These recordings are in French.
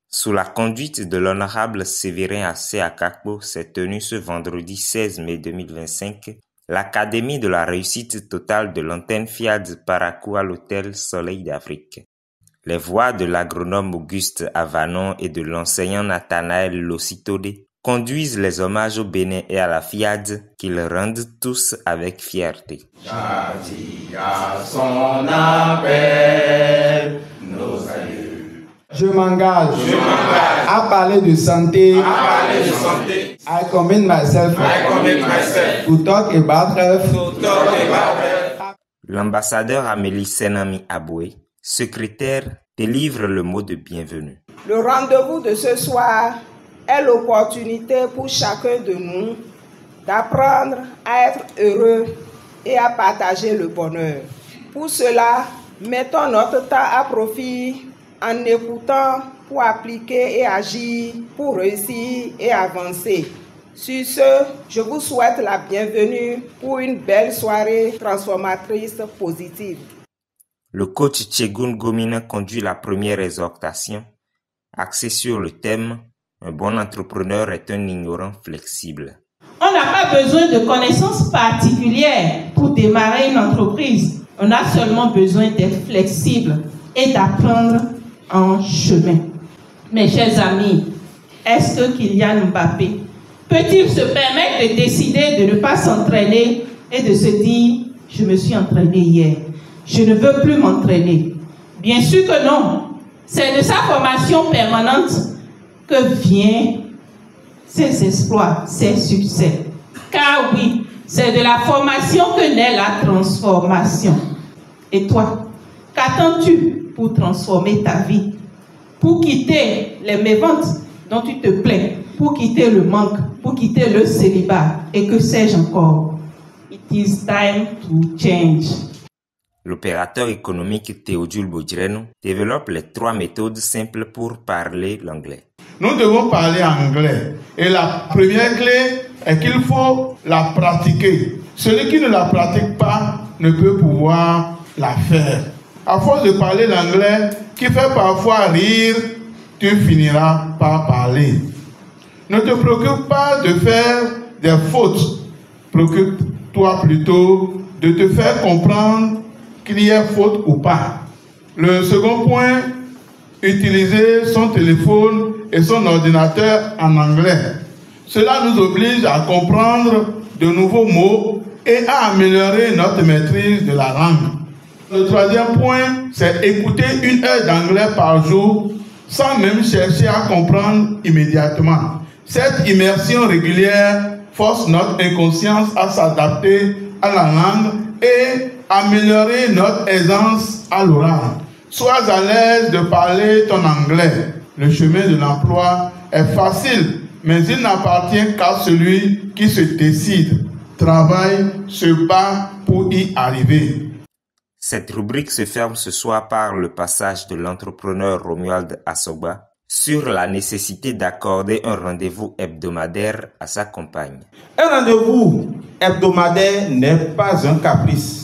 Sous la conduite de l'honorable Séverin Assé Akakpo s'est tenue ce vendredi 16 mai 2025 l'Académie de la réussite totale de l'antenne Fiat Parakou à l'hôtel Soleil d'Afrique. Les voix de l'agronome Auguste Avanon et de l'enseignant Nathanaël Lossitode conduisent les hommages au Bénin et à la FIAD qu'ils rendent tous avec fierté. Châtie à son appel, nos aïeux. Je m'engage à parler de santé. I commit myself to talk about health. L'ambassadeur Amélie Senami Aboué, secrétaire, délivre le mot de bienvenue. Le rendez-vous de ce soir est l'opportunité pour chacun de nous d'apprendre à être heureux et à partager le bonheur. Pour cela, mettons notre temps à profit en écoutant pour appliquer et agir, pour réussir et avancer. Sur ce, je vous souhaite la bienvenue pour une belle soirée transformatrice positive. Le coach Tchegoun Gomina conduit la première exhortation, axée sur le thème « Un bon entrepreneur est un ignorant flexible ». On n'a pas besoin de connaissances particulières pour démarrer une entreprise. On a seulement besoin d'être flexible et d'apprendre en chemin. Mes chers amis, est-ce que Kylian Mbappé peut-il se permettre de décider de ne pas s'entraîner et de se dire « Je me suis entraîné hier, je ne veux plus m'entraîner ». Bien sûr que non. C'est de sa formation permanente que viennent ses exploits, ses succès. Car oui, c'est de la formation que naît la transformation. Et toi, qu'attends-tu pour transformer ta vie? Pour quitter les méventes dont tu te plains, pour quitter le manque, pour quitter le célibat, et que sais-je encore? It is time to change. L'opérateur économique Théodule Bodjreno développe les 3 méthodes simples pour parler l'anglais. Nous devons parler anglais. Et la première clé est qu'il faut la pratiquer. Celui qui ne la pratique pas ne peut pouvoir la faire. À force de parler l'anglais, qui fait parfois rire, tu finiras par parler. Ne te préoccupe pas de faire des fautes. Préoccupe-toi plutôt de te faire comprendre qu'il y ait faute ou pas. Le second point, utiliser son téléphone et son ordinateur en anglais. Cela nous oblige à comprendre de nouveaux mots et à améliorer notre maîtrise de la langue. Le troisième point, c'est écouter 1 heure d'anglais par jour sans même chercher à comprendre immédiatement. Cette immersion régulière force notre inconscience à s'adapter à la langue et améliorer notre aisance à l'oral. Sois à l'aise de parler ton anglais. Le chemin de l'emploi est facile, mais il n'appartient qu'à celui qui se décide, travaille, se bat pour y arriver. Cette rubrique se ferme ce soir par le passage de l'entrepreneur Romuald Assoba sur la nécessité d'accorder un rendez-vous hebdomadaire à sa compagne. Un rendez-vous hebdomadaire n'est pas un caprice.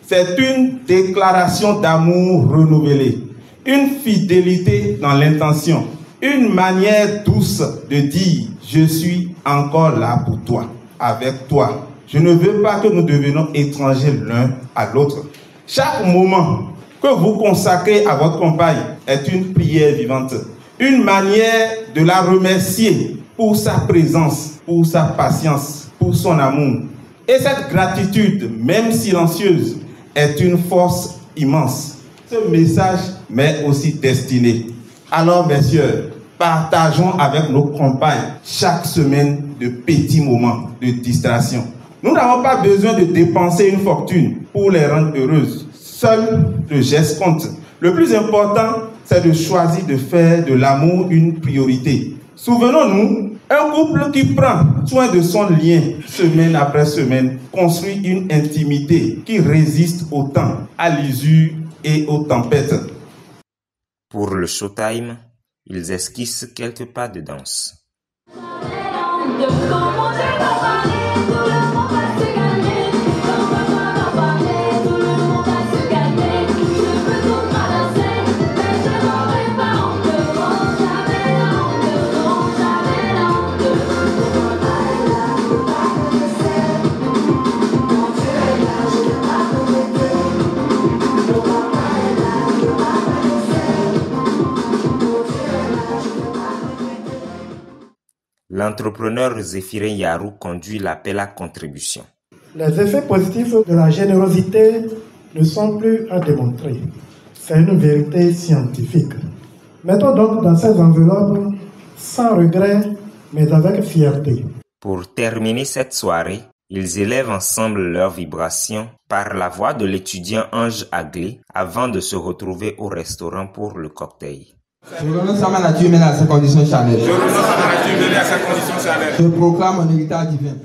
C'est une déclaration d'amour renouvelée, une fidélité dans l'intention, une manière douce de dire « Je suis encore là pour toi, avec toi. Je ne veux pas que nous devenions étrangers l'un à l'autre. » Chaque moment que vous consacrez à votre compagne est une prière vivante, une manière de la remercier pour sa présence, pour sa patience, pour son amour. Et cette gratitude, même silencieuse, est une force immense. Ce message m'est aussi destiné. Alors, messieurs, partageons avec nos compagnes chaque semaine de petits moments de distraction. Nous n'avons pas besoin de dépenser une fortune pour les rendre heureuses. Seul le geste compte. Le plus important, c'est de choisir de faire de l'amour une priorité. Souvenons-nous, un couple qui prend soin de son lien semaine après semaine construit une intimité qui résiste au temps, à l'usure et aux tempêtes. Pour le showtime, ils esquissent quelques pas de danse. l'entrepreneur Zéphirin Yarou conduit l'appel à contribution. Les effets positifs de la générosité ne sont plus à démontrer. C'est une vérité scientifique. Mettons donc dans ces enveloppes, sans regret, mais avec fierté. Pour terminer cette soirée, ils élèvent ensemble leurs vibrations par la voix de l'étudiant Ange Aglé avant de se retrouver au restaurant pour le cocktail. Je renonce à ma nature humaine à sa condition charnelle. Je proclame mon héritage divin.